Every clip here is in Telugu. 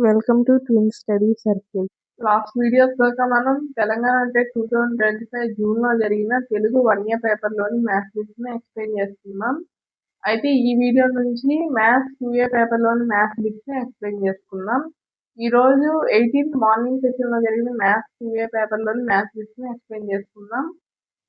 Welcome to twin study circle. Last videos దాకా మనం తెలంగాణ అంటే 2025 జూన్లో జరిగిన తెలుగు 1 ఇయర్ పేపర్లోని మ్యాథ్స్ బిట్స్ని ఎక్స్ప్లెయిన్ చేస్తున్నాం. అయితే ఈ వీడియో నుంచి మ్యాథ్స్ 2 ఇయర్ పేపర్లోని మ్యాథ్స్ బిట్స్ని ఎక్స్ప్లెయిన్ చేసుకుందాం. ఈరోజు 18th మార్నింగ్ సెషన్లో జరిగిన మ్యాథ్స్ 2 ఇయర్ పేపర్లోని మ్యాథ్స్ బిట్స్ని ఎక్స్ప్లెయిన్ చేసుకుందాం.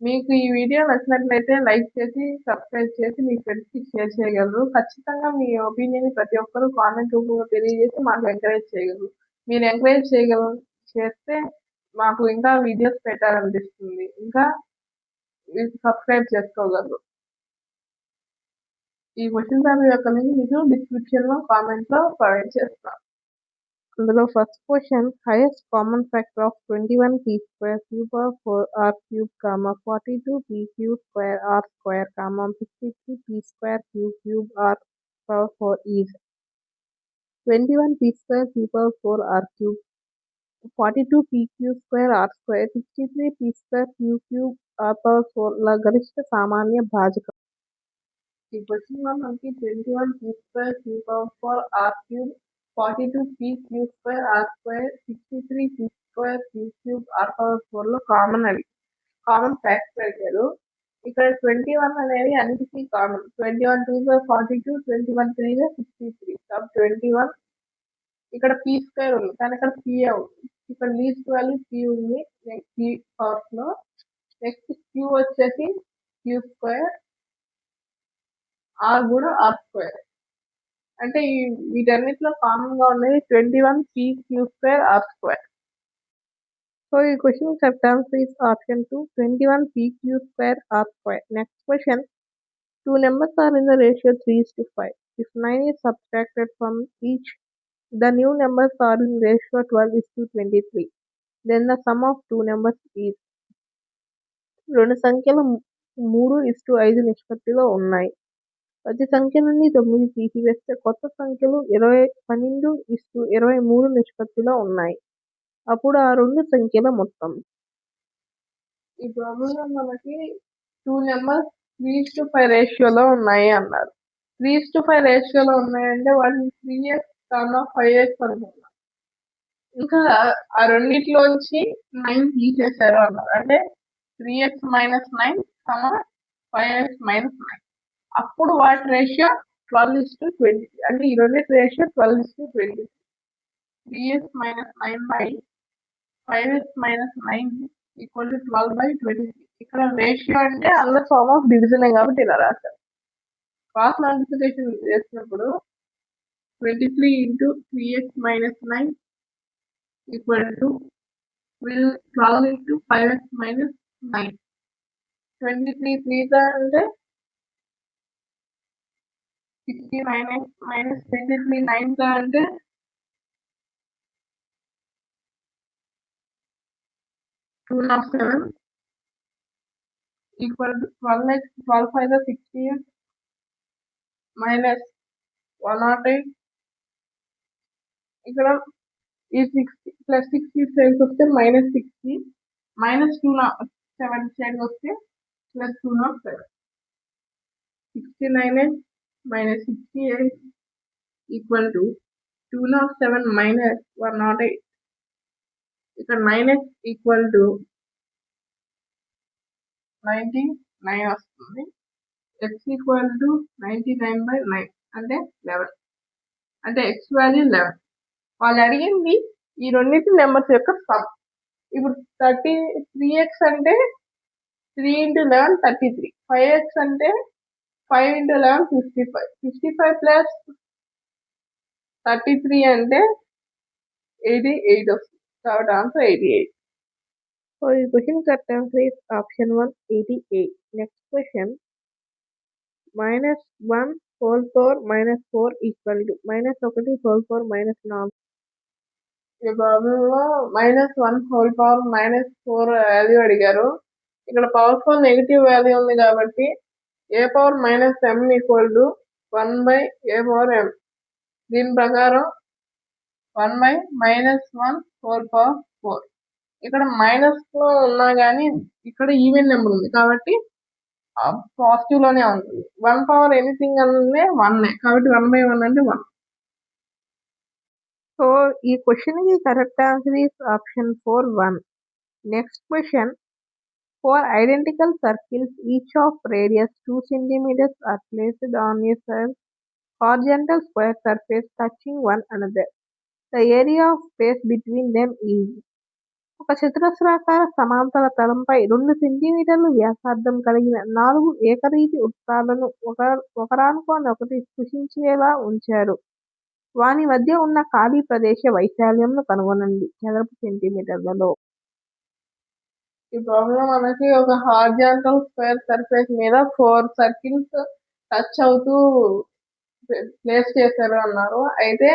మీకు ఈ వీడియో నచ్చినట్లయితే లైక్ చేసి సబ్స్క్రైబ్ చేసి మీ ఫ్రెండ్స్కి షేర్ చేయగలరు. ఖచ్చితంగా మీ ఒపీనియన్ ప్రతి ఒక్కరూ కామెంట్ రూపంలో తెలియజేసి మాకు ఎంకరేజ్ చేయగలరు. మీరు ఎంకరేజ్ చేస్తే మాకు ఇంకా వీడియోస్ పెట్టాలనిపిస్తుంది, ఇంకా సబ్స్క్రైబ్ చేసుకోగలరు. ఈ క్వశ్చన్ పేపర్ యొక్క లింక్ మీకు డిస్క్రిప్షన్లో కామెంట్లో ప్రొవైడ్ చేస్తాం. అందులో first question, highest common factor of 21 p square q power 4 r cube, 42 p q square r square, 53 p square q cube r power 4 is 21 p square q power 4 r cube, 42 p q square r square, 63 p square q cube r power 4 ల గరిష్ట సామాన్య భాజకం. ఈ క్వశ్చన్ లో మనకి 21 p square q power 4 r cube, 42 p q square r square, 63 p square q cube r power 4 లో కామన్ ఫ్యాక్టర్ అడిగారు. ఇక్కడ 21 అనేది అన్నిటికీ కామన్. 21 2 గా 42, 21 3 గా 63. కాబట్టి 21 ఇక్కడ p స్క్వేర్ ఉంది కానీ ఇక్కడ p ఉంది. ఇక్కడ లీస్ట్ వాల్యూ p ఉంది p పవర్స్ లో. నెక్స్ట్ q వచ్చేసి q స్క్వేర్, r కూడా r స్క్వేర్. అంటే వీటన్నిటిలో కామన్ గా ఉన్నది 21 p q square r square. So the question correct answer is option 2, 21 p q square r square. Next question, two numbers are in the ratio 3:5. If 9 is subtracted from each, the new numbers are in ratio 12:23. Then the sum of two numbers is. రెండు సంఖ్యలు 3:5 నిష్పత్తిలో ఉన్నాయి. ప్రతి సంఖ్య నుండి 9 తీసివేస్తే కొత్త సంఖ్యలు 12:23 నిష్పత్తిలో ఉన్నాయి. అప్పుడు ఆ రెండు సంఖ్యల మొత్తం. ఈ ప్రాబ్లం లో మనకి 2 నెంబర్స్ 3:5 రేషియోలో ఉన్నాయి అన్నారు. 3:5 రేషియోలో ఉన్నాయంటే వాటిని 3x 5x అనుకున్నాం. ఇంకా ఆ రెండిట్లోంచి 9 తీసేశారు అన్నారు. అంటే 3x - 9 5x - 9. అప్పుడు వాటి రేషియో 12:20. అంటే ఈ రెండింటి ratio 12:20. 3x - 9 5x - 9 equal to 12/23. ఇక్కడ రేషియో అంటే అందర్ ఫార్మ్ ఆఫ్ డివిజన్ కాబట్టి ఇలా రాశారు. క్రాస్ మల్టిప్లికేషన్ చేసినప్పుడు 23 × 3x - 9 ఈక్వల్ టు 12 × 5x - 9. 23 3 అంటే 69x - 23 9 అంటే 207 ఈక్వల్ టు 12x 12 5 68 -108. ఇక్కడ ఈ 60 ప్లస్ 60 సైడ్కి వస్తే -60, -207 సైడ్కి వస్తే +207. 69x - 68 equal to 207 - 108. ఇక్కడ 9x ఈక్వల్ టు 99 వస్తుంది. x ఈక్వల్ టు 99/9 అంటే 11. అంటే x వాల్యూ 11. వాళ్ళు అడిగింది ఈ రెండింటి నెంబర్స్ యొక్క సమ్. ఇప్పుడు 3x అంటే 3 × 11 33. 5x అంటే 5 × 11 55. 55 ప్లస్ 33 అంటే 88 వస్తుంది. కాబట్టి answer 88. So the question correct answer is option 1, 88. Next question, -1 whole power -4 equal to -1 whole power -4. ఈ ప్రాబ్లంలో -1 హోల్ పవర్ -4 వాల్యూ అడిగారు. ఇక్కడ పవర్ ఫోర్ నెగిటివ్ వాల్యూ ఉంది కాబట్టి a power -m equal to 1/a power m. దీని ప్రకారం 1/-1 హోల్ పవర్ 4. ఇక్కడ మైనస్ లో ఉన్నా కానీ ఇక్కడ ఈవెన్ నెంబర్ ఉంది కాబట్టి పాజిటివ్ లోనే ఉంటుంది. 1 పవర్ ఎనీథింగ్ అంటే 1 కాబట్టి 1/1 అంటే 1. సో ఈ క్వశ్చన్కి correct answer is option 4 1. Next question, 4 identical circles each of radius 2 centimeters are placed on a horizontal square surface touching one another. The area of space between them is. ఒక చతురస్రాకార సమాంతర తలంపై 2 సెంటీమీటర్ల వ్యాసార్థం కలిగిన 4 ఏకరీతి వృత్తాలను ఒకదానికొకటి స్పృశించేలా ఉంచారు. వాని మధ్య ఉన్న ఖాళీ ప్రదేశ వైశాల్యంను కనుగొనండి చదరపు సెంటీమీటర్లలో. ఈ ప్రాబ్లం మనకి ఒక హార్జాంటల్ స్క్వేర్ సర్ఫేస్ మీద 4 సర్కిల్స్ టచ్ అవుతూ ప్లేస్ చేశారు అన్నారు. అయితే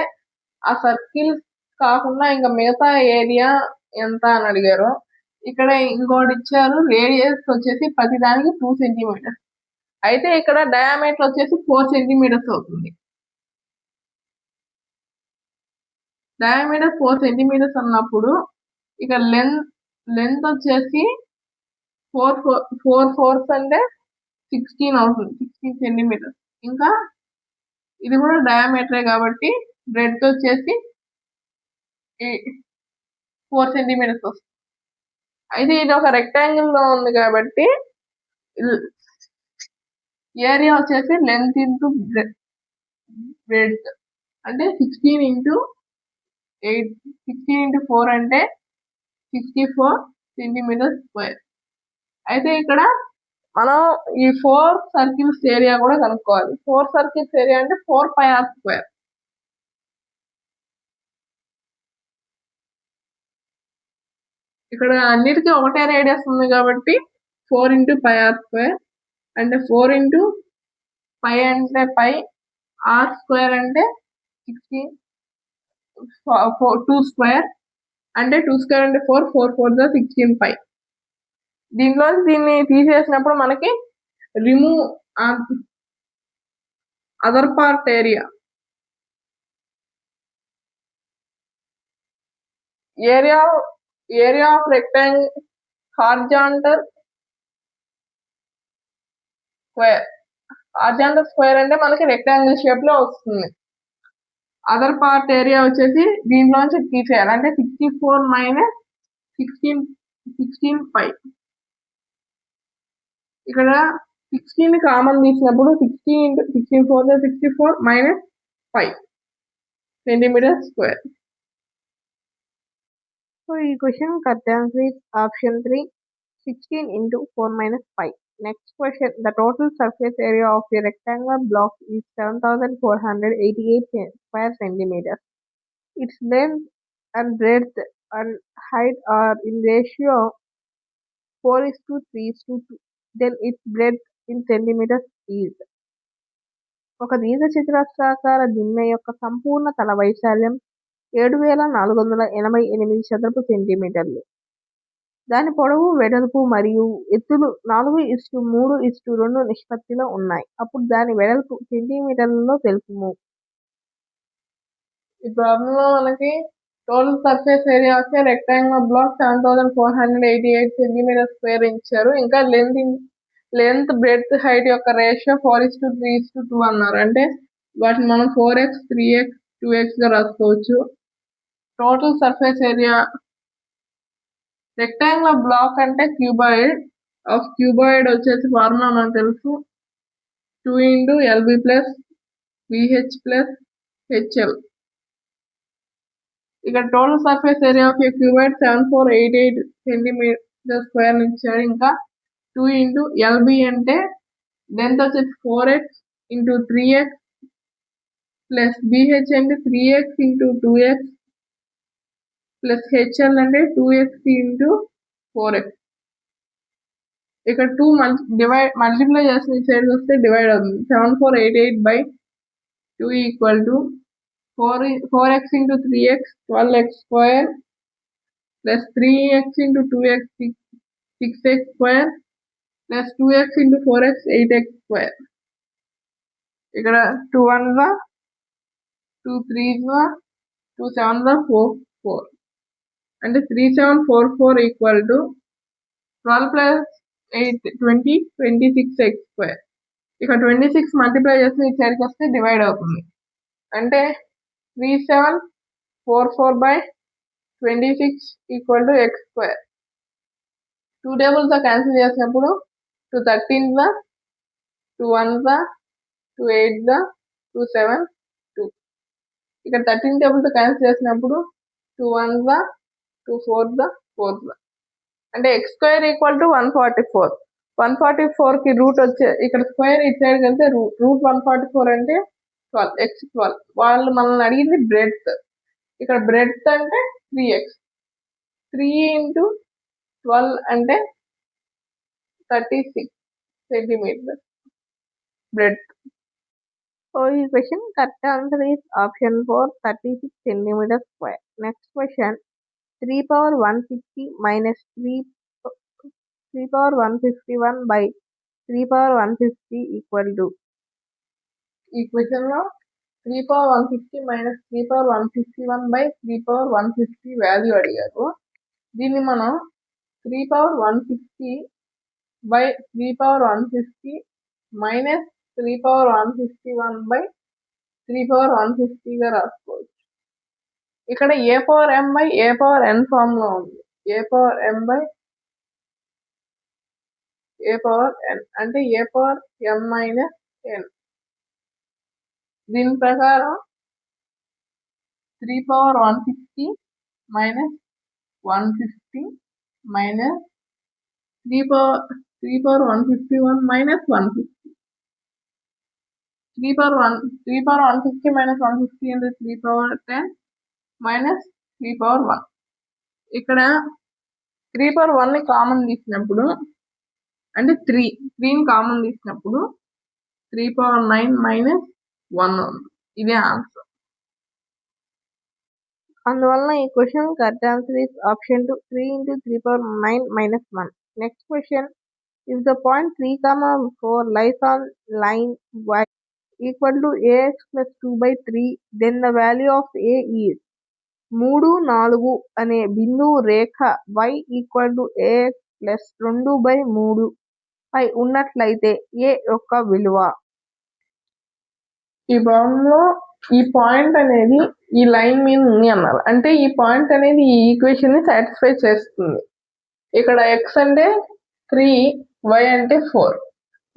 ఆ సర్కిల్స్ కాకుండా ఇంకా మిగతా ఏరియా ఎంత అని అడిగారు. ఇక్కడ ఇంకోటి ఇచ్చారు, రేడియస్ వచ్చేసి ప్రతిదానికి 2 సెంటీమీటర్స్. అయితే ఇక్కడ డయామీటర్ వచ్చేసి 4 సెంటీమీటర్స్ అవుతుంది. డయామీటర్ 4 సెంటీమీటర్స్ అన్నప్పుడు ఇక్కడ లెంత్ వచ్చేసి 4 4 అంటే 16 అవుతుంది, 16 సెంటీమీటర్స్. ఇంకా ఇది కూడా డయామీటరే కాబట్టి బ్రెడ్త్ వచ్చేసి 4 సెంటీమీటర్స్ వస్తుంది. అయితే ఇది ఒక రెక్టాంగిల్ లో ఉంది కాబట్టి ఏరియా వచ్చేసి లెంత్ ఇంటూ బ్రెడ్త్ అంటే 16 ఇంటూ 8, 16 ఇంటూ 4 అంటే 64 సెంటీమీటర్ స్క్వేర్. అయితే ఇక్కడ మనం ఈ 4 సర్కిల్స్ ఏరియా కూడా కనుక్కోవాలి. 4 సర్కిల్స్ ఏరియా అంటే 4 పై ఆర్ స్క్వేర్. ఇక్కడ అన్నిటికీ ఒకటే రేడియస్ ఉంది కాబట్టి 4 ఇంటూ పై ఆర్ స్క్వేర్ అంటే 4 ఇంటూ పై అంటే పై, ఆర్ స్క్వేర్ అంటే 16, 2 స్క్వేర్ అంటే 2 స్క్వేర్ అంటే 4, 4 4 16 పై. దీనిలో దీన్ని తీసేసినప్పుడు మనకి remove other part area, area of rectangle horizontal square. Horizontal square అంటే మనకి రెక్టాంగిల్ షేప్ లో వస్తుంది. అదర్ పార్ట్ ఏరియా వచ్చేసి దీనిలోంచి తీసేయాలి అంటే 64 మైనస్ 16 పై. ఇక్కడ 16 కామన్ తీసినప్పుడు 60 into 16 4 64 minus 5 centimetre square. So ఈ question correct answer is option 3 16 into 4 minus 5. Next question, the total surface area of a rectangular block is 7488 square centimeters. Its length and breadth and height are in ratio 4:3:2. Then its breadth in centimeters is. ఒక దీర్ఘచతురస్రాకార దిమ్మె యొక్క సంపూర్ణ తల వైశాల్యం 7488 చదరపు సెంటీమీటర్లు. దాని పొడవు, వెడల్పు మరియు ఎత్తులు 4:3:2 నిష్పత్తిలో ఉన్నాయి. అప్పుడు దాని వెడల్పు సెంటీమీటర్లలో తెలుపుము. ఈ ప్రాబ్లం లో మనకి total surface area of rectangular block 7488 centimetre square ఇచ్చారు. ఇంకా లెంత్ బ్రెడ్త్ హైట్ యొక్క రేషియో 4:3:2 అన్నారు. అంటే వాటిని మనం 4x 3x 2x గా రాసుకోవచ్చు. Total surface area rectangular block అంటే క్యూబాయిడ్. ఆఫ్ క్యూబాయిడ్ వచ్చేసి ఫార్ములా మనకు తెలుసు, 2 into LB plus VH plus HL. ఇక total surface area of cuboid 7488 centimetre square ఇచ్చారు. ఇంకా 2 into LB అంటే లెంత్ వచ్చేసి 4x into 3x plus BH అంటే 3x into 2x plus HL అంటే 2x into 4x. ఇక్కడ 2 మల్టిప్లై చేసిన సైడ్ వస్తే డివైడ్ అవుతుంది. 7488 by 2 equal to 4x into 3x 12x square plus 3x into 2x 6x square plus 2x into 4x 8x square. ఇక్కడ 2 1s 2 3s 2 7s 4 అంటే 3744 equal to 12 plus 8 20 26x square. ఇక 26 మల్టిప్లై చేసి ఈ సైడ్కి వస్తే డివైడ్ అవుతుంది. అంటే 37 4/26 ఈక్వల్ టు ఎక్స్ స్క్వేర్. 2 టేబుల్స్తో క్యాన్సిల్ చేసినప్పుడు 2 13 2 1 2 8 2 7 2. ఇక్కడ 13 టేబుల్తో క్యాన్సిల్ చేసినప్పుడు 2 1 2 4 4. అంటే ఎక్స్ స్క్వేర్ ఈక్వల్ టు 144. 144కి రూట్ వచ్చే ఇక్కడ స్క్వేర్ ఇటు సైడ్ వెళ్తే రూట్ 144 అంటే 12 x 12. వాళ్ళు మనల్ని అడిగింది బ్రెడ్త్. ఇక్కడ బ్రెడ్త్ అంటే 3x. 3 × 12 అంటే 36 centimeters breadth. So ఈ question correct answer is option 4, 36 centimeters square. Next question, 3 power 160 minus 3 power 151 by 3 power 150 equal to. ఈ క్వశ్చన్ లో 3 power 160 minus 3 power 151 by 3 power 150 value అడిగారు. దీన్ని మనం 3 power 160 by 3 power 150 minus 3 power 151 by 3 power 150 గా రాసుకోవచ్చు. ఇక్కడ a power m by a power n form లో ఉంది. a power m by a power n అంటే a power m minus n. దీని ప్రకారం 3 power 160 minus 150 minus 3 power 151 minus 150. 3 power 150 minus 150 అంటే 3 power 10 minus 3 power 1. ఇక్కడ 3 power 1ని కామన్ తీసినప్పుడు అంటే 3ని కామన్ తీసినప్పుడు 3 power 9 minus 1 ఉంది. ఇదే ఆన్సర్. అందువలన ఈ question correct answer is option 2, 3 × 3 power 9 minus 1. Next question, if the point 3, 4 lies on line y equal to ax plus 2/3, then the value of a is 3, 4 అనే బిందువు రేఖ y equal to ax plus 2/3 పై ఉన్నట్లయితే a యొక్క విలువ. ఈ ప్రాబ్లం లో ఈ పాయింట్ అనేది ఈ లైన్ మీద ఉంది అన్నారు. అంటే ఈ పాయింట్ అనేది ఈ ఈక్వేషన్ ని సాటిస్ఫై చేస్తుంది. ఇక్కడ x అంటే 3, y అంటే 4.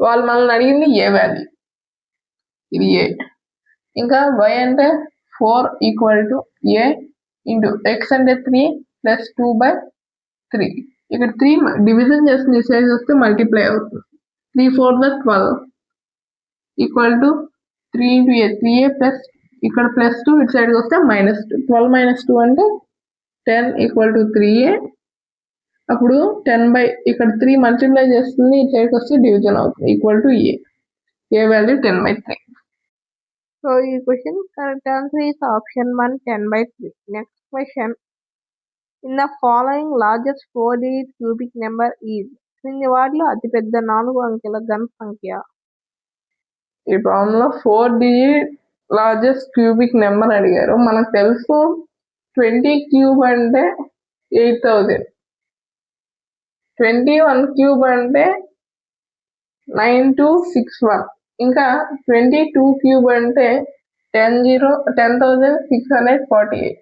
వాళ్ళు మనల్ని అడిగింది ఏ వాల్యూ, ఇది ఏ. ఇంకా y అంటే 4 equal to a into x అంటే 3 ప్లస్ 2/3. ఇక్కడ 3 డివిజన్ చేసిన సైజ్ వస్తే మల్టిప్లై అవుతుంది. 3 4 12 equal to 3 × a 3a plus ఇక్కడ ప్లస్ 2 ఇటు సైడ్కి వస్తే -2. 12 - 2 అంటే 10 ఈక్వల్ టు 3a. అప్పుడు 10 ఇక్కడ 3 మల్టిప్లై చేస్తుంది, ఇటు సైడ్కి వస్తే డివిజన్ అవుతుంది, equal to a value 10/3. So ఈ question correct answer is option 1, 10/3. Next question, in the following largest 4-digit cubic number is. క్రింది వాటిలో అతిపెద్ద 4 అంకెల ఘన సంఖ్య. ఈ ప్రాబ్లం లో 4-digit లార్జెస్ట్ క్యూబిక్ నెంబర్ అడిగారు. మనకు తెలుసు 20 క్యూబ్ అంటే 8000, 21 క్యూబ్ అంటే 9261, ఇంకా 22 క్యూబ్ అంటే 10,648.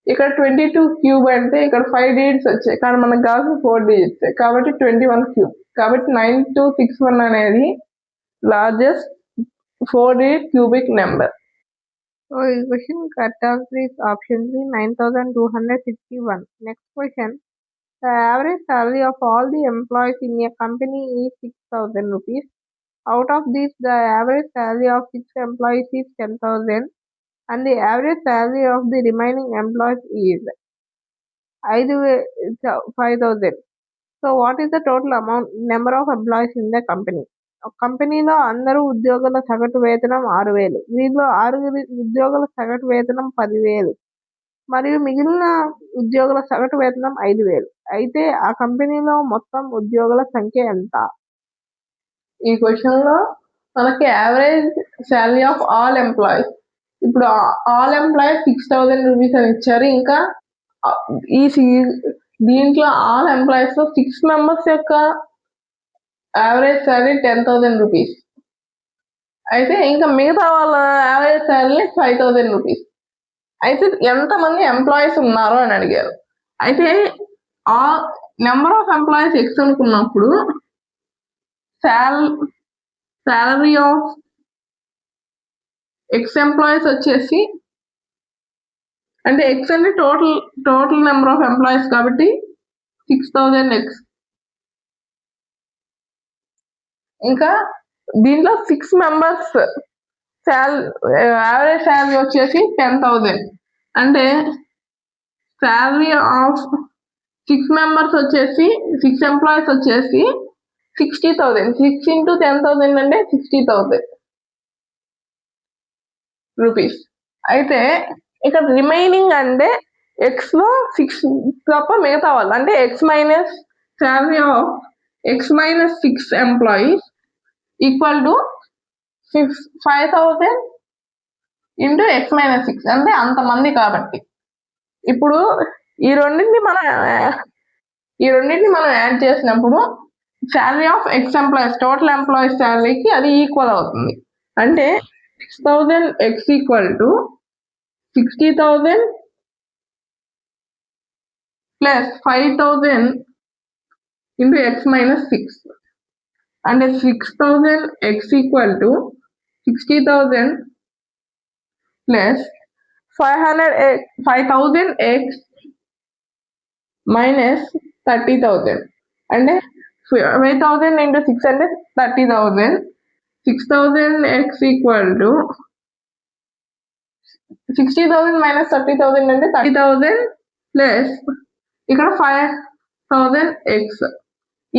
ఇక్కడ 22 క్యూబ్ అంటే ఇక్కడ 5 digits వచ్చాయి, కానీ మనకు కావాల్సిన 4 digits కాబట్టి 21 క్యూబ్. కాబట్టి 9261 అనేది largest 4-digit cubic number. So ఈ question correct answer is option 3, 9261. Next question, the average salary of all the employees in a company is 6,000 rupees. Out of this, the average salary of 6 employees is 10,000 and the average salary of the remaining employees is 5,000. So what is the total number of employees in the company? కంపెనీలో అందరూ ఉద్యోగుల సగటు వేతనం 6,000. వీరిలో 6 ఉద్యోగుల సగటు వేతనం 10,000 మరియు మిగిలిన ఉద్యోగుల సగటు వేతనం 5,000. అయితే ఆ కంపెనీలో మొత్తం ఉద్యోగుల సంఖ్య ఎంత? ఈ క్వశ్చన్ లో మనకి average salary of all employees, ఇప్పుడు ఆల్ ఎంప్లాయీస్ 6,000 రూపీస్ అని ఇచ్చారు. ఇంకా దీంట్లో ఆల్ ఎంప్లాయీస్ లో 6 మెంబర్స్ యొక్క యావరేజ్ శాలరీ 10,000 రూపీస్. అయితే ఇంకా మిగతా వాళ్ళ యావరేజ్ శాలరీ 5,000 రూపీస్. అయితే ఎంతమంది ఎంప్లాయీస్ ఉన్నారు అని అడిగారు. అయితే ఆ నెంబర్ ఆఫ్ ఎంప్లాయీస్ ఎక్స్ అనుకున్నప్పుడు శాలరీ ఆఫ్ ఎక్స్ ఎంప్లాయీస్ వచ్చేసి, అంటే ఎక్స్ అంటే టోటల్ నెంబర్ ఆఫ్ ఎంప్లాయీస్ కాబట్టి 6000 ఎక్స్. ఇంకా దీంట్లో 6 మెంబర్స్ యావరేజ్ శాలరీ వచ్చేసి 10,000. అంటే శాలరీ ఆఫ్ 6 మెంబర్స్ వచ్చేసి 6 ఎంప్లాయీస్ వచ్చేసి 60,000. 6 into 10,000 అంటే 60,000 రూపీస్. అయితే ఇక్కడ రిమైనింగ్ అంటే ఎక్స్ లో 6 తప్ప మిగతా వాళ్ళు, అంటే X minus salary of X minus 6 employees equal to 5,000 into x minus 6, అంటే అంతమంది కాబట్టి. ఇప్పుడు ఈ రెండింటిని మనం యాడ్ చేసినప్పుడు salary of x employees total employees శాలరీకి అది ఈక్వల్ అవుతుంది. అంటే 6,000 x equal to 60,000 plus 5,000 into x minus 6. అంటే 6,000 x equal to 60,000 plus 5,000 x minus 30,000. అంటే 5,000 ఇంటూ 6 అంటే 30,000. 6,000 ఎక్స్ ఈక్వల్ టు 60,000 మైనస్ 30,000 అంటే 30,000 ప్లస్ ఇక్కడ 5,000 ఎక్స్.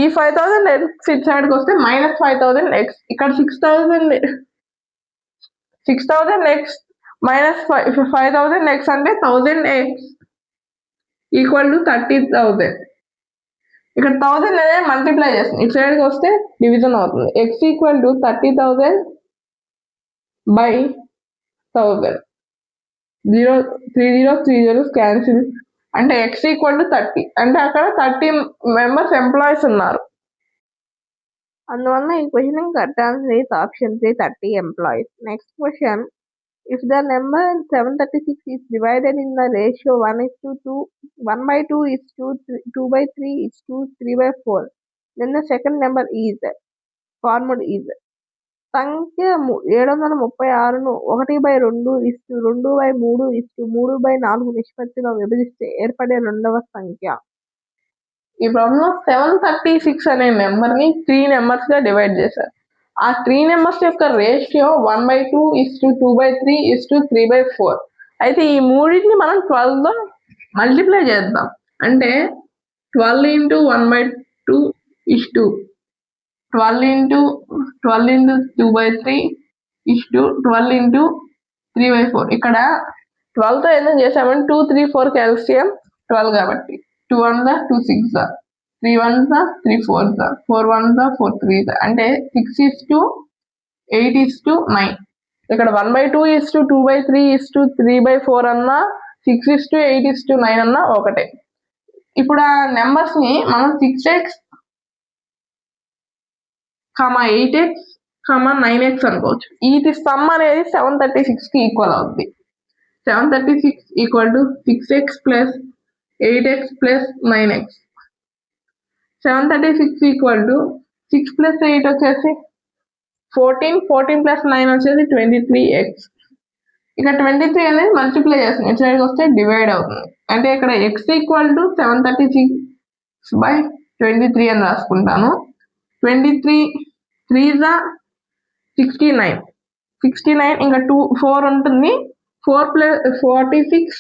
ఈ 5,000 ఎక్స్ ఇటు సైడ్కి వస్తే మైనస్ 5,000 ఎక్స్. ఇక్కడ 6,000 ఎక్స్ మైనస్ 5,000 ఎక్స్ అంటే 1,000 ఎక్స్ ఈక్వల్ టు 30,000. ఇక్కడ 1,000 అనేది మల్టిప్లై చేస్తుంది, ఇటు సైడ్కి వస్తే డివిజన్ అవుతుంది. X equal to 30,000 by 1,000. 0 cancel. అంటే ఎక్స్ ఈక్వల్ టు 30. అంటే అక్కడ 30 మెంబర్స్ ఎంప్లాయీస్ ఉన్నారు. అందువల్ల ఈ question correct answer is option 3, 30 employees. Next question. If the number 736 is divided in the ratio 1:2, 1/2 is to 2/3 is to 3/4, then the second number is formed is. సంఖ్య 736ను 1/2:2/3:3/4 నిష్పత్తిలో విభజిస్తే ఏర్పడే రెండవ సంఖ్య. ఈ ప్రాబ్లం 736 అనే నెంబర్ ని 3 నెంబర్స్ గా డివైడ్ చేశారు. ఆ 3 నెంబర్స్ యొక్క ratio 1/2 is to 2/3 is to 3/4. అయితే ఈ మూడింటిని మనం 12 తో మల్టిప్లై చేద్దాం. అంటే 12 into 1/2 is to 12 into 2/3 is to 12 into 3/4. ఇక్కడ 12 తో ఎందుకు చేసామంటే 2, 3, 4 క్యాల్సియం 12 కాబట్టి 2 1 2 6 3 1 3 4 4 1 4 3 అంటే 6 is to 8 is to 9. ఇక్కడ 1/2 is to 2/3 is to 3/4 అన్నా 6 is to 8 is to 9 అన్నా ఒకటే. ఇప్పుడు ఆ నెంబర్స్ ని మనం 6x, 8x, 9x అనుకోవచ్చు. ఇది సమ్ అనేది 736 కి ఈక్వల్ అవుతుంది. 736 equal to 6x plus 8x plus 9x. 736 equal to 6 plus 8 వచ్చేసి 14 ప్లస్ 9 వచ్చేసి 23x. ఇక 23 అనేది మల్టిప్లై చేస్తుంది, ఇటు సైడ్కి వస్తే డివైడ్ అవుతుంది. అంటే ఇక్కడ x ఈక్వల్ టు 736/23 అని రాసుకుంటాను. 23 3 69. 69 ఇంకా 4 ఉంటుంది. 4 ప్లస్ 46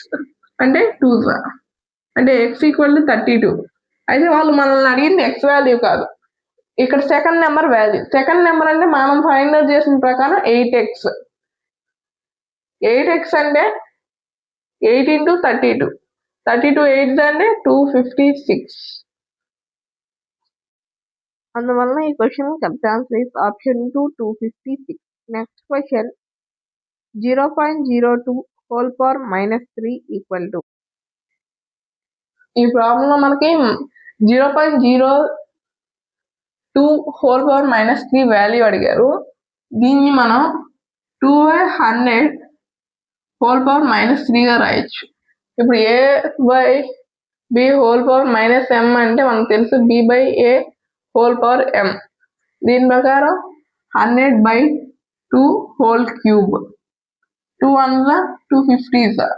అంటే 2 అంటే x ఈక్వల్ టు 32. అయితే వాళ్ళు మనల్ని అడిగింది x వాల్యూ కాదు, ఇక్కడ second number value. Second number అంటే మనం ఫైండ్ అవుట్ చేసిన ప్రకారం 8x. 8x అంటే 8 into 32. 32 8 అంటే 256. అందువల్ల ఈ question correct answer is option 2, 256. Next question. 0.02 whole power minus 3 equal to. ఈ ప్రాబ్లంలో మనకి 0.02 whole power minus 3 వాల్యూ అడిగారు. దీన్ని మనం 2/100 హోల్ పవర్ -3గా రాయొచ్చు. ఇప్పుడు a by b whole power -m అంటే మనకు తెలుసు b by a whole power m. దీని ప్రకారం 100/2 హోల్ క్యూబ్. 2 1 250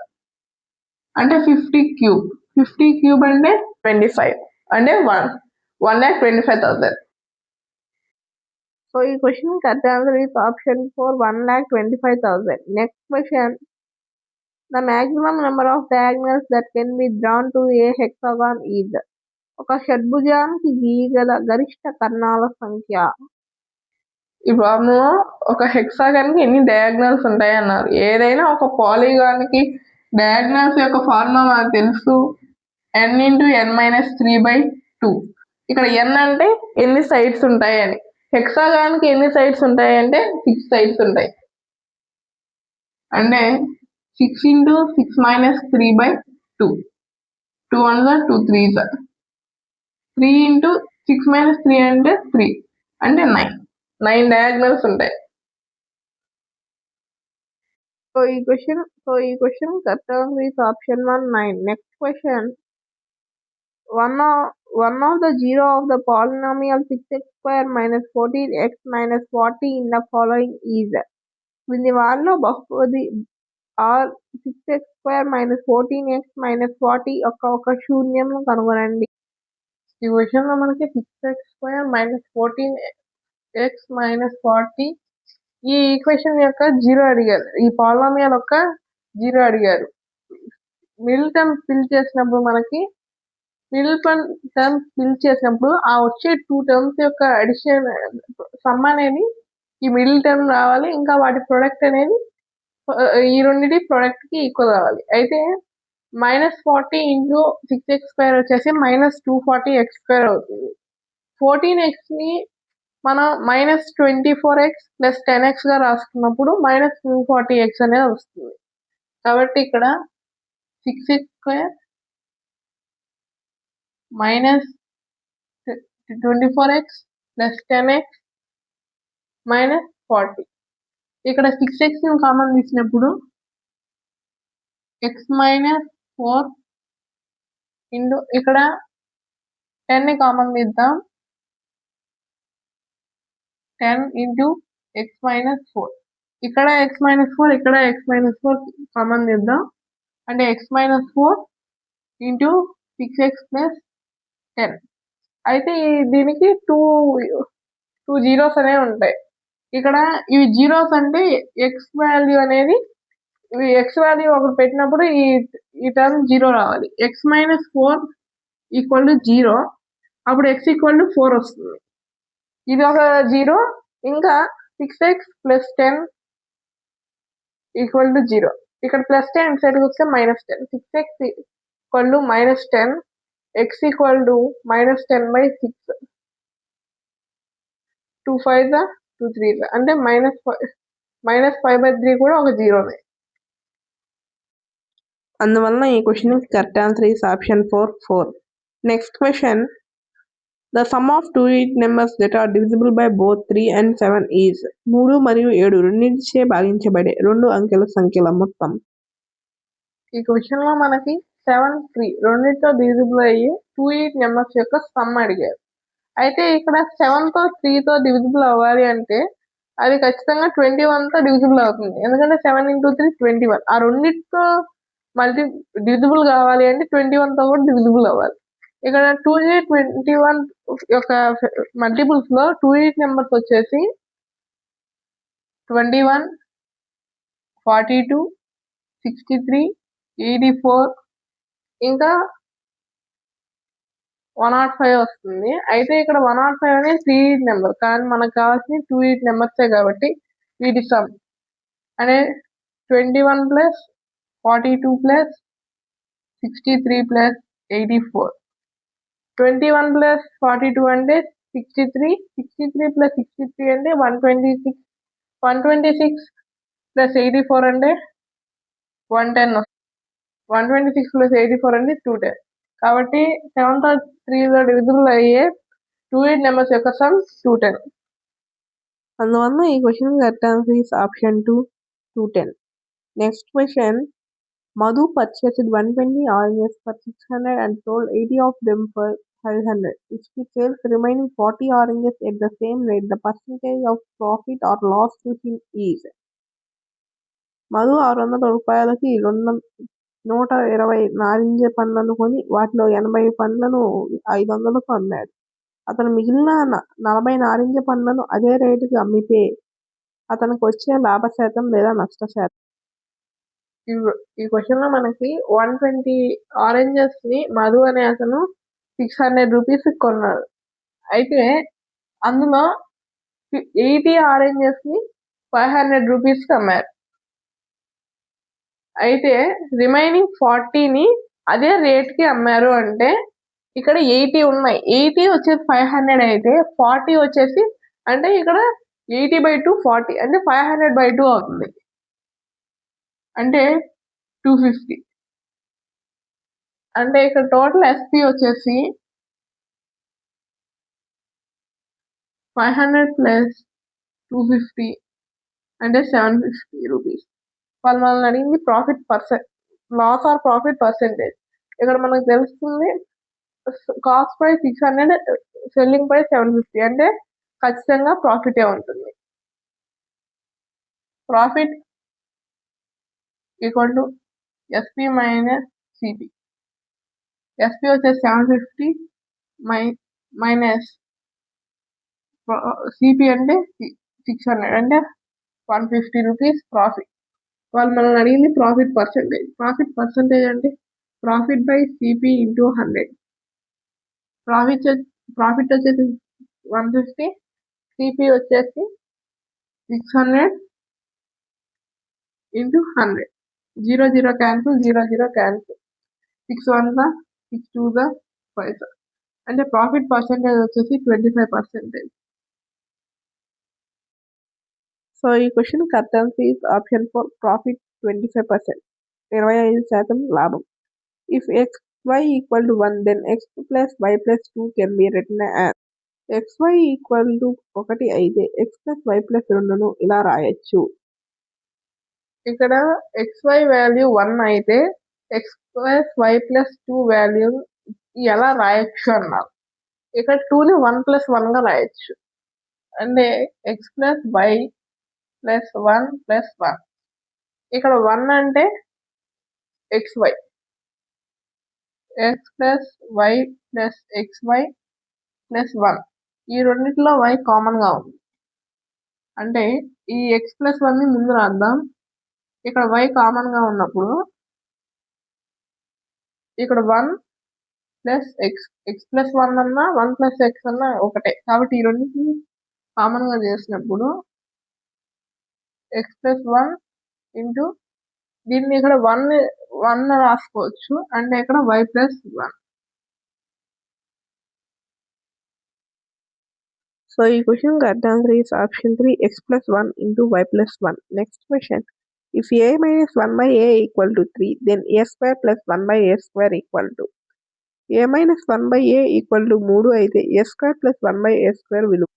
అంటే 50 క్యూబ్. 50 క్యూబ్ అంటే 25 అంటే 1,25,000. So ఈ question correct answer is option 4, 1,25,000. Next question. The maximum number of diagonals that can be drawn to a hexagon is. ఒక షడ్భుజానికి గీయగల గరిష్ట కర్ణాల సంఖ్య. ఈ ప్రాబ్లం ఒక హెక్సాగాన్ కి ఎన్ని డయాగ్నల్స్ ఉంటాయి అన్నారు. ఏదైనా ఒక పాలిగాన్ కి డయాగ్నల్స్ యొక్క ఫార్ములా మనకు తెలుసు, n × n-3/2. ఇక్కడ n అంటే ఎన్ని సైడ్స్ ఉంటాయి అని. హెక్సాగాన్ కి ఎన్ని సైడ్స్ ఉంటాయి అంటే 6 సైడ్స్ ఉంటాయి. అంటే 6 × 6 - 3/2. 2 1 2 3 3 × 6 - 3 అంటే 3 అంటే 9 డయాగ్నల్స్ ఉంటాయి. So ఈ question correct answer is option 1, 9. Next question. One of the zero of the polynomial 6x² - 14x - 40 in the following is. క్రింది వారిలో బహుపది ఆర్ 6x² - 14x - 40 ఒక శూన్యం కనుగొనండి. ఈ క్వశ్చన్ లో మనకి 6x² - 14x - 40 ఈ ఈక్వేషన్ యొక్క జీరో అడిగారు. ఈ పాలినామియల్ యొక్క జీరో అడిగారు. మిడిల్ టర్మ్ ఫిల్ చేసినప్పుడు మనకి ఆ వచ్చే 2 టర్మ్స్ యొక్క అడిషన్ సమ్ అనేది ఈ మిడిల్ టర్మ్ రావాలి. ఇంకా వాటి ప్రొడక్ట్ అనేది ఈ రెండింటి ప్రొడక్ట్ కి ఈక్వల్ రావాలి. అయితే -40 × 6x² వచ్చేసి -240x² అవుతుంది. 14x ని మనం -24x + 10x గా రాసుకున్నప్పుడు -240x అనేది వస్తుంది. కాబట్టి ఇక్కడ 6x² - 24x + 10x - 40. ఇక్కడ 6x ని కామన్ తీసినప్పుడు x - 4 ఇక్కడ 10 ని కామన్ తీద్దాం. 10 × x - 4 ఇక్కడ x - 4 ఇక్కడ x - 4 కామన్ తీద్దాం. అంటే x - 4 × 6x + 10. అయితే దీనికి 2 జీరోస్ అనేవి ఉంటాయి. ఇక్కడ ఇవి జీరోస్ అంటే x వాల్యూ అనేది x వాల్యూ ఒకటి పెట్టినప్పుడు ఈ టర్మ్ జీరో రావాలి. x - 4 = 0. అప్పుడు x = 4 వస్తుంది. ఇది ఒక జీరో. ఇంకా 6x + 10 = 0. ఇక్కడ +10 సైడ్కి వస్తే -10. 6x = -10. x = -10/6. 2 5 2 3 అంటే -5/3 కూడా ఒక జీరోనే. అందువలన ఈ question correct answer is option 4, 4. Next question. The sum of two numbers that are divisible by both 3 and 7 is. 3 మరియు 7 రెండింటిచే భాగించబడే 2 అంకెల సంఖ్యల మొత్తం. ఈ క్వశ్చన్ లో మనకి 7, 3 రెండింటితో డివిజిబుల్ అయ్యి 2 నెంబర్స్ యొక్క సమ్ అడిగారు. అయితే ఇక్కడ 7 తో 3 తో డివిజిబుల్ అవ్వాలి అంటే అది ఖచ్చితంగా 21 తో డివిజిబుల్ అవుతుంది. ఎందుకంటే 7 × 3 21. ఆ రెండింటితో డివిజిబుల్ కావాలి అంటే 21 తో కూడా డివిజిబుల్ అవ్వాలి. ఇక్కడ 221 యొక్క మల్టిపుల్స్ లో 2 నెంబర్స్ వచ్చేసి 21, 42, 63, 84 ఇంకా 105 వస్తుంది. అయితే ఇక్కడ 105 అనేది 3 నెంబర్, కానీ మనకు కావాల్సింది 2 నెంబర్సే కాబట్టి వీటి సమ్ అంటే 21 + 42 + 63 + 84. 21 + 42 అంటే 63, 63 + 63 అంటే 126, 126 + 84 అంటే 110 వస్తుంది. 126 + 84 అంటే 210. కాబట్టి 7 తో 3 తో డివిజిబుల్ అయ్యే 2 నెంబర్స్ యొక్క సమ్ 210. అందువలన ఈ question correct answer is option 2, 210. Next question. Madhu purchased 120 oranges for 600 and sold 80 of them for 500. If he sells remaining 40 oranges at the same rate, the percentage of profit or loss to him is. Madhu 600 రూపాయలకి 120 నారింజ పండ్లను కొని వాటిలో 80 పండ్లను 500కు అమ్మాడు. అతను మిగిలిన 40 నారింజ పండ్లను అదే రేటుకి అమ్మితే అతనికి వచ్చే లాభ శాతం లేదా నష్ట శాతం? ఈ క్వశ్చన్ లో మనకి 120 ఆరెంజెస్ ని మధు అనే అతను 600 రూపీస్ కొన్నాడు. అయితే అందులో 80 ఆరెంజెస్ ని 500 రూపీస్ కి అమ్మారు. అయితే రిమైనింగ్ 40ని అదే రేట్ కి అమ్మారు అంటే ఇక్కడ 80 ఉన్నాయి. 80 వచ్చేసి 500 అయితే 40 వచ్చేసి అంటే ఇక్కడ 80/2 40 అంటే 500/2 అవుతుంది. అంటే 250. అంటే ఇక్కడ టోటల్ ఎస్పీ వచ్చేసి 500 ప్లస్ 250 అంటే 750 రూపీస్. వాళ్ళు మనల్ని అడిగింది లాస్ ఆర్ ప్రాఫిట్ పర్సెంటేజ్. ఇక్కడ మనకు తెలుస్తుంది కాస్ట్ ప్రైస్ 600, సెల్లింగ్ ప్రైస్ 750 అంటే ఖచ్చితంగా ప్రాఫిటే ఉంటుంది. Profit equal to SP minus CP. SP వచ్చేసి 750 మైనస్ సిపి అంటే 600 అంటే 150 రూపీస్ ప్రాఫిట్. వాళ్ళు మనల్ని అడిగింది ప్రాఫిట్ పర్సెంటేజ్. ప్రాఫిట్ పర్సెంటేజ్ అంటే profit by CP into 100. Profit వచ్చేసి 150, సిపి వచ్చేసి 600 ఇంటూ 100. 0 cancel, 0 cancel. 6 1 6 2 5. అంటే ప్రాఫిట్ పర్సెంటేజ్ వచ్చేసి 25%. సో ఈ question correct answer is option 4, profit 25%, 25% లాభం. If xy equal to 1 then x plus y plus 2 can be written as. xy equal to 1 అయితే x ప్లస్ y ప్లస్ 2ను ఇలా రాయొచ్చు. ఇక్కడ xy వాల్యూ 1 అయితే x plus y plus 2 value ఎలా రాయొచ్చు అన్నారు. ఇక్కడ 2ని 1 ప్లస్ 1గా రాయొచ్చు. అంటే x plus y plus 1 plus 1. ఇక్కడ 1 అంటే xy, x plus y plus xy plus 1. ఈ రెండిట్లో y కామన్ గా ఉంది. అంటే ఈ x ప్లస్ 1ని ముందు రాద్దాం. ఇక్కడ y కామన్ గా ఉన్నప్పుడు ఇక్కడ 1 ప్లస్ x ప్లస్ 1 అన్నా 1 ప్లస్ x అన్నా ఒకటే. కాబట్టి ఈ రెండింటిని కామన్ గా చేసినప్పుడు x ప్లస్ 1 ఇంటూ దీన్ని ఇక్కడ 1 రాసుకోవచ్చు. అంటే ఇక్కడ y ప్లస్ 1. సో ఈ question correct answer is option 3, x plus 1 into y plus 1. Next question. If a minus 1 by a equal to 3, then a square plus 1 by a square equal to. a minus 1 by a equal to 3 అయితే a square plus 1 by a square విలువ.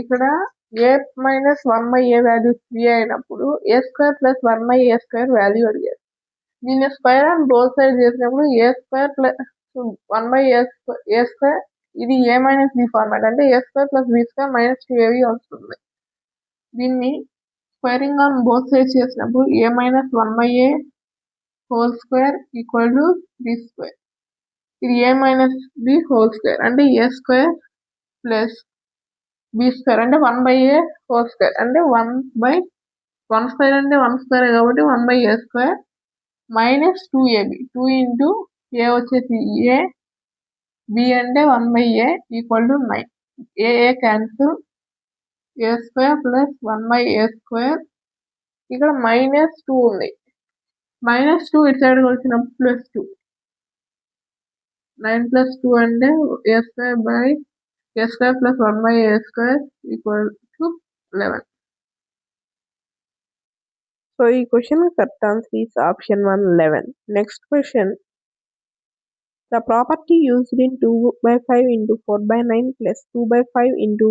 ఇక్కడ a minus 1 by a value 3 అయినప్పుడు a square plus 1 by a square value అడిగారు. దీన్ని స్క్వేర్ అండ్ బోత్ సైడ్ చేసినప్పుడు a square plus 1 by a square ఇది a minus b ఫార్మాట్. అంటే a square plus b square minus 2ab వస్తుంది. దీన్ని స్క్వేరింగ్ ఆన్ బోత్ సైడ్స్ చేసినప్పుడు a minus 1 by a whole square equal to b square. ఇది a minus b whole square అంటే a square plus b square అంటే 1 by a హోల్ స్క్వేర్ అంటే 1 స్క్వేర్ అంటే 1 స్క్వేర్ కాబట్టి 1 by a square minus 2ab. 2 into a వచ్చేసి a, b అంటే 1 by a equal to 9. a cancel, a square plus 1 by a square. ఇక్కడ మైనస్ 2 ఉంది. మైనస్ 2 ఇటు సైడ్ వచ్చినప్పుడు ప్లస్ 2. 9 ప్లస్ 2 అంటే a square by a square plus 1 by a square equal to 11. So ఈ question correct answer is option 1, 11. Next question. The property used in 2/5 into 4/9 plus 2/5 into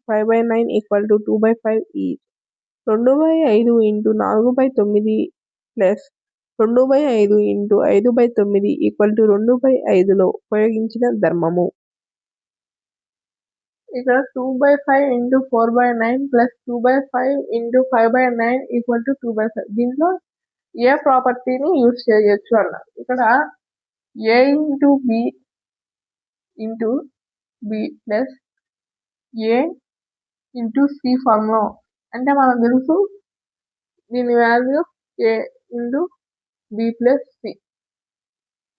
5/9 equal to 2/5 is. 2/5 into 4/9 plus 2/5 into 5/9 equal to 2/5లో ఉపయోగించిన ధర్మము. ఇక్కడ 2/5 into 4/9 plus 2/5 into 5/9 equal to 2/5. దీంట్లో ఏ ప్రాపర్టీని యూజ్ చేయొచ్చు అన్నారు. ఇక్కడ a into b into b plus a into c ఫార్మ్లో, అంటే మనకు తెలుసు దీని value a into b plus c.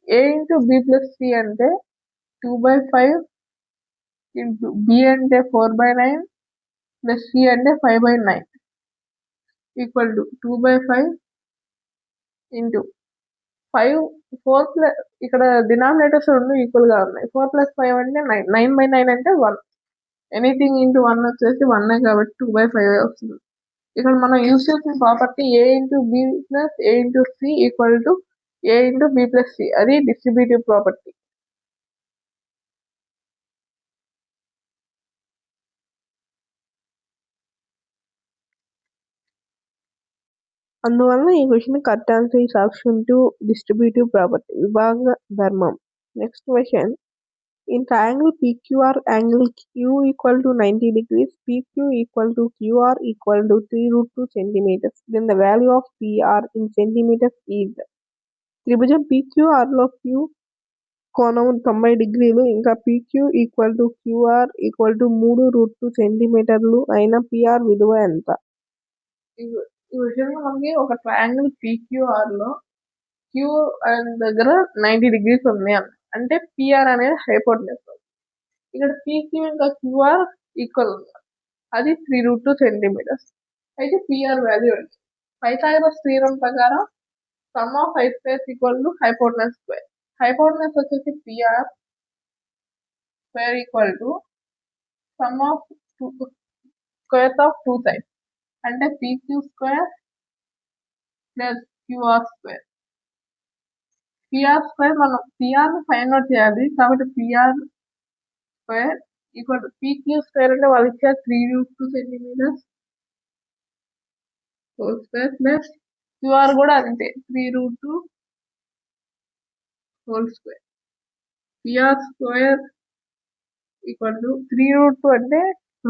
A into b plus c అంటే 2/5 ఇంటూ బి అంటే 4/9 ప్లస్ సి అంటే 5/9 ఈక్వల్ టు 2/5 ఇంటూ 5 4 ప్లస్, ఇక్కడ డినామినేటర్స్ రెండు ఈక్వల్ గా ఉన్నాయి. 4 + 5 అంటే 9, 9/9 అంటే 1. ఎనీథింగ్ ఇంటూ 1 వచ్చేసి 1 కాబట్టి 2/5 వస్తుంది. ఇక్కడ మనం యూజ్ చేసిన property a into b plus a into c equal to a into b plus c. అది డిస్ట్రిబ్యూటివ్ ప్రాపర్టీ. అందువలన ఈ question correct answer is option 2, distributive property, విభాగ ధర్మం. Next question. In triangle PQR, angle Q equal to 90 degrees, PQ equal to QR equal to 3√2 centimeters. Then the value of PR in centimeters is. త్రిభుజం PQRలో Q కోణం 90 డిగ్రీలు ఇంకా PQ equal to QR equal to 3√2 సెంటీమీటర్లు అయిన PR విలువ ఎంత? ఈ విషయంలో మనకి ఒక ట్రయాంగిల్ PQRలో Q దగ్గర 90 degrees ఉంది అంటే PR అనేది హైపోటెన్యూస్. ఇక్కడ PQ ఇంకా QR ఈక్వల్ ఉంది, అది 3√2 సెంటీమీటర్స్. అయితే PR వాల్యూ ఉంది. పైథాగరస్ థీరం ప్రకారం sum of height squares equal to hypotenuse square. Hypotenuse వచ్చేసి PR square equal to sum of squares of 2 sides, అంటే PQ square plus QR square. PR square మనం PR ని ఫైండ్ అవుట్ చేయాలి కాబట్టి PR square equal to PQ square అంటే వాళ్ళు ఇచ్చారు 3√2 centimetres whole square plus QR కూడా అంతే 3√2 whole square. PR square equal to 3√2 అంటే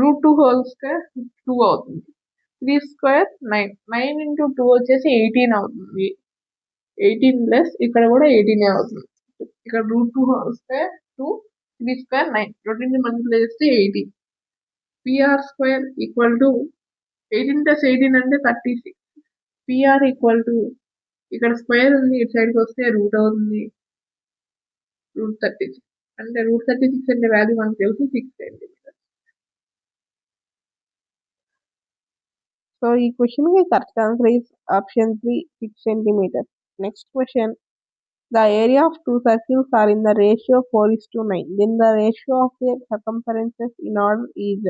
√2 హోల్ స్క్వేర్ 2 అవుతుంది. 3 స్క్వేర్ 9, 9 ఇంటూ 2 వచ్చేసి 18 అవుతుంది. 18 ప్లస్ ఇక్కడ కూడా 18 అవుతుంది. ఇక్కడ √2 హోల్ స్క్వేర్ 2, 3 స్క్వేర్ 9, రెండింటిని మల్టిప్లై చేస్తే 18. PR స్క్వేర్ ఈక్వల్ టు 18 + 18 అంటే 36. PR ఈక్వల్ టు ఇక్కడ స్క్వేర్ ఉంది, ఇటు సైడ్కి వస్తే రూట్ అవుతుంది, √36. అంటే √36 అంటే వాల్యూ మనకు తెలుసు 6 సెంటీమీటర్స్. సో ఈ క్వశ్చన్ కి correct answer is option 3, 6 centimeters. Next question. The area of two circles are in the ratio 4:9. Then the ratio of their circumferences in order is.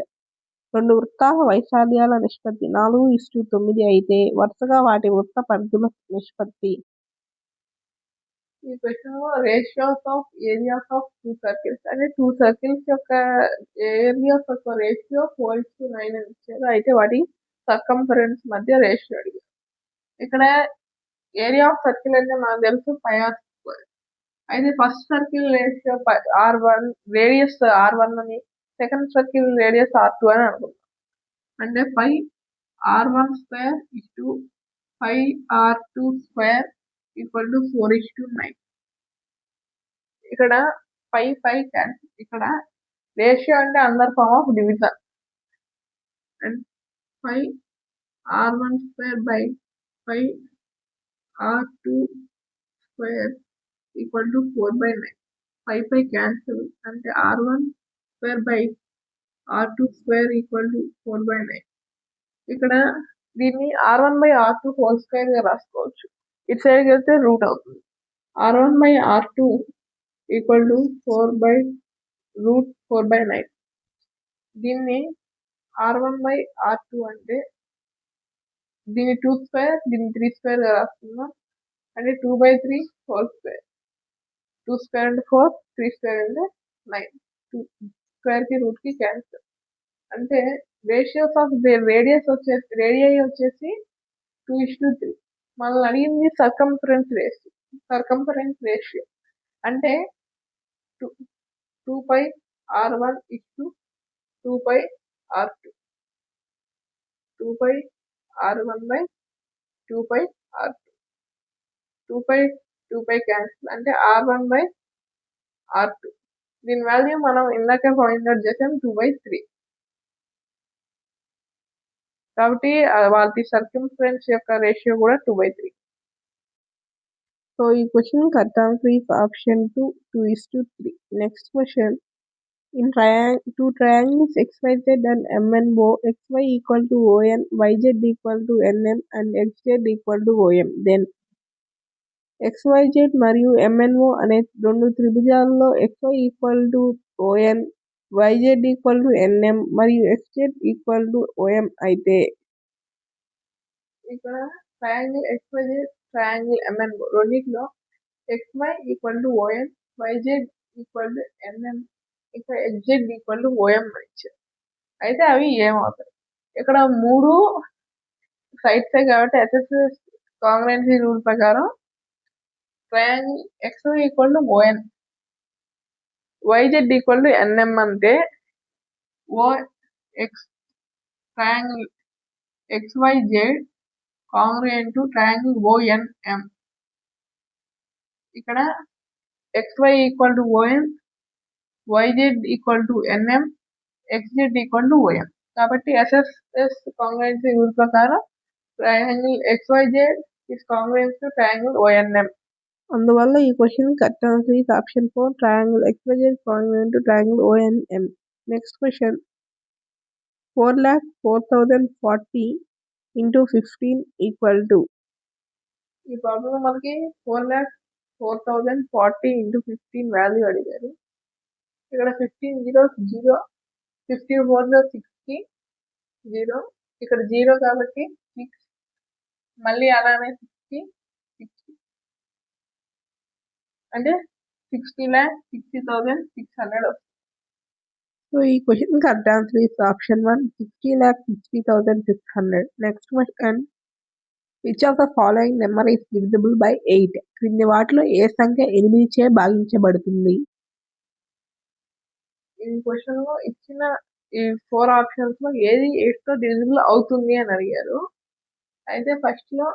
రెండు వృత్తాల వైశాల్యాల నిష్పత్తి 4:9 అయితే వరుసగా వాటి వృత్త పరిధుల నిష్పత్తి. ఈ క్వశ్చన్ లో ratios of areas of 2 circles అంటే 2 సర్కిల్స్ యొక్క ఏరియాస్ యొక్క రేషియో 4:9 అని ఇచ్చారు. అయితే వాటి సర్కంఫరెన్స్ మధ్య రేషియో అడిగారు. ఇక్కడ ఏరియా ఆఫ్ సర్కిల్ అంటే మనకు తెలుసు πr². అయితే first circle ratio R1, radius R1 అని, సెకండ్ సర్కిల్ రేడియస్ R2 అని అనుకుంటాం. అంటే πr1² πr2² ఈక్వల్ టు 4:9. ఇక్కడ పై క్యాన్సిల్. ఇక్కడ రేషియో అంటే under form of division. And πr1² πr2² equal to 4/9. Pi cancel అంటే r1² r2² ఈక్వల్ టు 4/9. ఇక్కడ దీన్ని r1/r2 హోల్ స్క్వేర్ గా రాసుకోవచ్చు. ఇటు సైడ్కి వెళ్తే రూట్ అవుతుంది. r1/r2 equal to 4/√4/9. దీన్ని r1/r2 అంటే దీన్ని 2² దీన్ని 3² గా రాసుకుందాం. అంటే 2/3 హోల్ స్క్వేర్. 2² అంటే 4, 3² అంటే 9. 2 స్క్వేర్ కి రూట్ కి క్యాన్సిల్. అంటే రేషియోస్ ఆఫ్ దేర్ రేడియై వచ్చేసి 2:3. మనల్ని అడిగింది సర్కంఫరెన్స్ రేషియో అంటే 2π r1 2π r2 2π r1 by 2π r2 2π cancel అంటే r1 by r2. దీని వాల్యూ మనం ఇందాక ఫైండ్ అవుట్ చేసాం 2/3. కాబట్టి వాటి సర్కంఫరెన్స్ యొక్క రేషియో కూడా 2/3. సో ఈ question correct answer is option 2, 2:3. Next question. In two triangles XYZ and MNO, XY equal to ON, YZ equal to NM and XZ equal to OM. Then XYZ మరియు MNO అనే రెండు త్రిభుజాలలో XY equal to ON, YZ equal to NM మరియు XZ ఈక్వల్ టు OM అయితే ఇక్కడ ట్రయాంగిల్ XYZ ట్రయాంగిల్ MNO రెండిట్లో XY equal to ON, YZ equal to NM ఇంకా XZ ఈక్వల్ టు OM ఇచ్చారు. అయితే అవి ఏమవుతాయి? ఇక్కడ 3 సైడ్సే కాబట్టి SSS కాంగ్రుయెన్సీ రూల్ ప్రకారం triangle XY equal to ON, YZ equal to NM అంటే triangle XYZ congruent to triangle ONM. ఇక్కడ XY equal to ON, YZ equal to NM, XZ equal to OM. కాబట్టి SSS కాంగ్రుయెన్సీ రూల్ ప్రకారం triangle XYZ is congruent to triangle ONM. అందువల్ల ఈ question correct answer is option 4, triangle XYZ congruent to triangle ONM. Next question. 4,04,040 into 15 equal to. ఈ ప్రాబ్లం మనకి 4,04,040 into 15 వాల్యూ అడిగారు. ఇక్కడ 15 zeros 0, 15 4 60 0, ఇక్కడ 0 కాబట్టి 6, మళ్ళీ అలానే 60 అంటే 60,60,600 వస్తుంది. సో ఈ question correct answer is option 1, 60,60,600. Next question. Which of the following number is divisible by 8? క్రింది వాటిలో ఏ సంఖ్య 8 చే భాగించబడుతుంది? ఈ క్వశ్చన్ లో ఇచ్చిన ఈ 4 ఆప్షన్స్ లో ఏది 8 తో డివిజిబుల్ అవుతుంది అని అడిగారు. అయితే ఫస్ట్ లో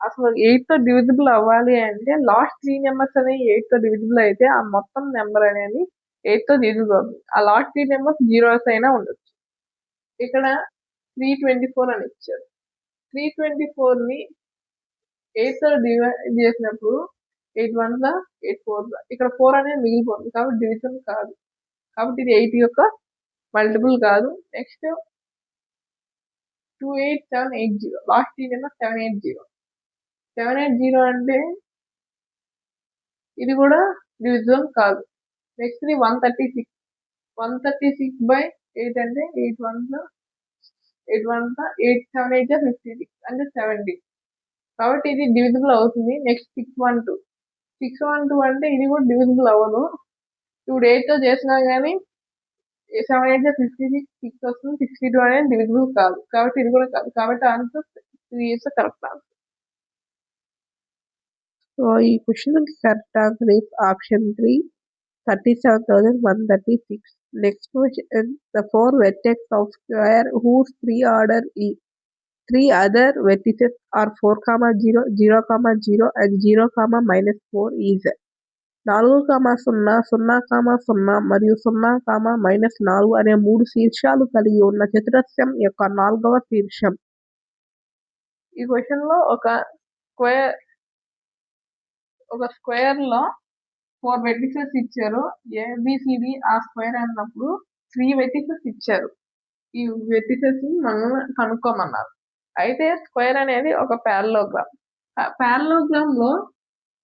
అసలు 8 తో డివిజిబుల్ అవ్వాలి అంటే లాస్ట్ 3 నెంబర్స్ అనేవి 8 తో డివిజిబుల్ అయితే ఆ మొత్తం నెంబర్ అనేది 8 తో డివిజిబుల్ అవుతుంది. ఆ లాస్ట్ 3 నెంబర్స్ జీరోస్ అయినా ఉండొచ్చు. ఇక్కడ 324 అని ఇచ్చారు. 324 ని 8 తో డివైడ్ చేసినప్పుడు 8 1 8 4 ఇక్కడ 4 అనేది మిగిలిపోతుంది కాబట్టి డివిజన్ కాదు. కాబట్టి ఇది 8 యొక్క మల్టిపుల్ కాదు. నెక్స్ట్ 28780 లాస్ట్ 3 నెంబర్ 780 అంటే ఇది కూడా డివిజన్ కాదు. నెక్స్ట్ 136 by 8 అంటే 8 1 8 7 8 56 అంటే 70 కాబట్టి ఇది డివిజిబుల్ అవుతుంది. నెక్స్ట్ 612 అంటే ఇది కూడా డివిజిబుల్ అవ్వదు. ఇప్పుడు 8 తో చేసినా కానీ 7 8 56 6 వస్తుంది. 62 అనేది డివిజిబుల్ కాదు కాబట్టి ఇది కూడా కాదు. కాబట్టి answer 3 is correct answer. So ఈ question correct answer is option 3, 37,136. Next question. The 4 vertex of square whose 3 other vertices are 4, 0, 0, 0 and 0, -4 is 4, 0, 0, మరియు 0, -4 అనే 3 శీర్షాలు కలిగి ఉన్న చతురస్రం యొక్క 4వ శీర్షం. ఈ క్వశ్చన్ లో ఒక స్క్వేర్ లో 4 వెర్టిసెస్ ఇచ్చారు. ABCD ఆ స్క్వేర్ అన్నప్పుడు 3 వెర్టిసెస్ ఇచ్చారు. ఈ వెర్టిసెస్ మనం కనుక్కోమన్నారు. అయితే స్క్వేర్ అనేది ఒక పారలోగ్రామ్. పారలోగ్రామ్ లో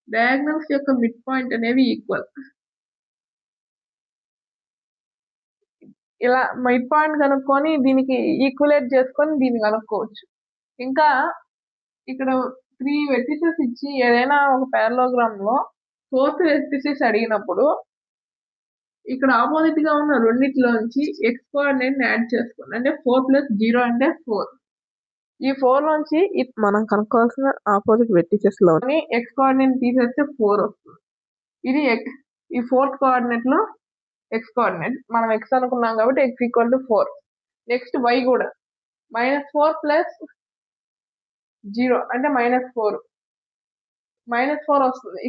డయాగ్నల్స్ యొక్క మిడ్ పాయింట్ అనేవి ఈక్వల్. ఇలా మిడ్ పాయింట్ కనుక్కొని దీనికి ఈక్వలేట్ చేసుకొని దీన్ని కనుక్కోవచ్చు. ఇంకా ఇక్కడ 3 వెర్టిసెస్ ఇచ్చి ఏదైనా ఒక పారలోగ్రామ్ లో 4th వెర్టిసెస్ అడిగినప్పుడు ఇక్కడ ఆపోజిట్ గా ఉన్న రెండిట్లోంచి x కోఆర్డినేట్ యాడ్ చేసుకోండి. అంటే 4 + 0 అంటే 4. ఈ 4 నుంచి మనం కనుక్కోవాల్సిన ఆపోజిట్ వెర్టిసెస్ లోని x కోఆర్డినేట్ తీసేస్తే 4 వస్తుంది. ఇది ఈ 4th కోఆర్డినేట్ లో x కోఆర్డినేట్ మనం x అనుకున్నాం కాబట్టి x = 4. నెక్స్ట్ y కూడా -4 + 0 అంటే -4 వస్తుంది.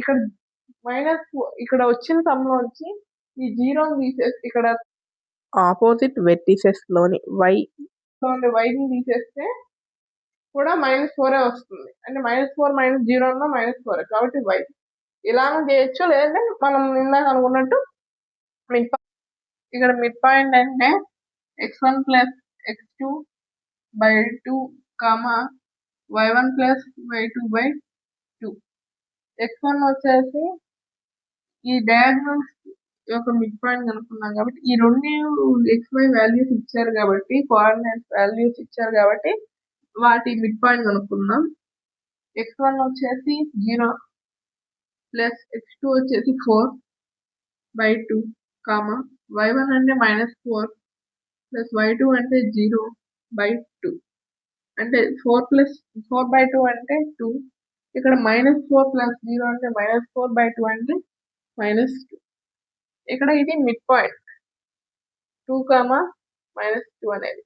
ఇక్కడ వచ్చిన సమ్ లోంచి ఈ 0ని తీసేసి ఇక్కడ ఆపోజిట్ వెర్టిసెస్ లోని y ని తీసేస్తే కూడా -4 వస్తుంది. అంటే -4 - 0 అన్న -4 కాబట్టి y ఇలానూ చేయొచ్చు. లేదంటే మనం ఇందాక అనుకున్నట్టు ఇక్కడ మిడ్ పాయింట్ అంటే x1 + x2/2 y1 + y2/2. x1 వచ్చేసి ఈ డయాగ్నల్స్ యొక్క మిడ్ పాయింట్ కనుక్కున్నాం కాబట్టి ఈ రెండు xy వాల్యూస్ ఇచ్చారు కాబట్టి కోఆర్డినేట్ వాల్యూస్ ఇచ్చారు కాబట్టి వాటి మిడ్ పాయింట్ కనుక్కుందాం. x1 వచ్చేసి 0 + x2 వచ్చేసి 4/2 y1 అంటే -4 + y2 అంటే 0/2 అంటే 4/2 అంటే 2. ఇక్కడ -4 + 0 అంటే -4/2 అంటే -2. ఇక్కడ ఇది మిడ్ పాయింట్ 2, -2 అనేది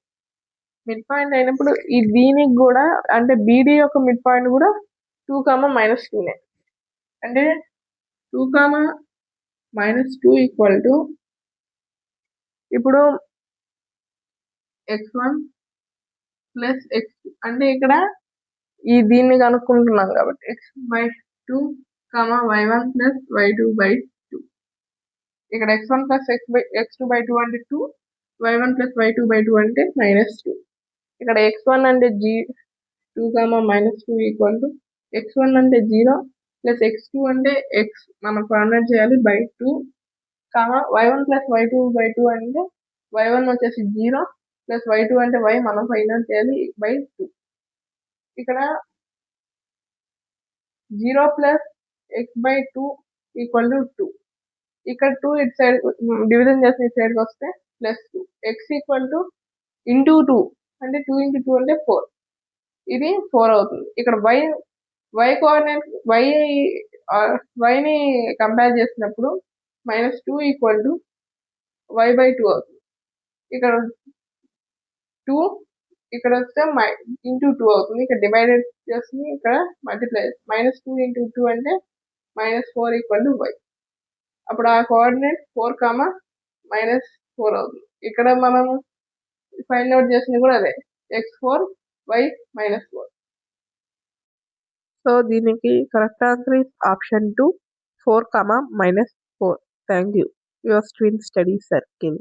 మిడ్ పాయింట్ అయినప్పుడు దీనికి కూడా అంటే BD యొక్క మిడ్ పాయింట్ కూడా 2, -2నే. అంటే 2, -2 ఇప్పుడు x1 + x2 అంటే ఇక్కడ దీన్ని కనుక్కుంటున్నాం కాబట్టి x/2 y1 + y2/2. ఇక్కడ x1 + x2/2 అంటే 2, y1 + y2/2 అంటే -2. ఇక్కడ x1 అంటే 2, -2 x1 అంటే 0 + x2 అంటే x మనం ఫైండ్ చేయాలి /2 y1 + y2/2 అంటే y1 వచ్చేసి 0 + y2 అంటే y మనం ఫైండ్ చేయాలి /2. ఇక్కడ 0 + x/2 = 2. ఇక్కడ 2 ఇటు సైడ్ డివిజన్ చేసి ఇటు సైడ్కి వస్తే +2 x = × 2 అంటే 2 × 2 అంటే 4. ఇది 4 అవుతుంది. ఇక్కడ y కోఆర్డినేట్ yని కంపేర్ చేసినప్పుడు -2 = y/2 అవుతుంది. ఇక్కడ 2 ఇక్కడ వస్తే × 2 అవుతుంది. ఇక్కడ డివైడెడ్ చేసి ఇక్కడ మల్టిప్లై -2 × 2 అంటే -4 = y. అప్పుడు ఆ కోఆర్డినేట్ 4, -4 అవుతుంది. ఇక్కడ మనం ఫైండ్ అవుట్ చేసింది కూడా అదే x4 y -4. సో దీనికి correct answer is option 2, 4, -4. Thank you. Your twin study circle.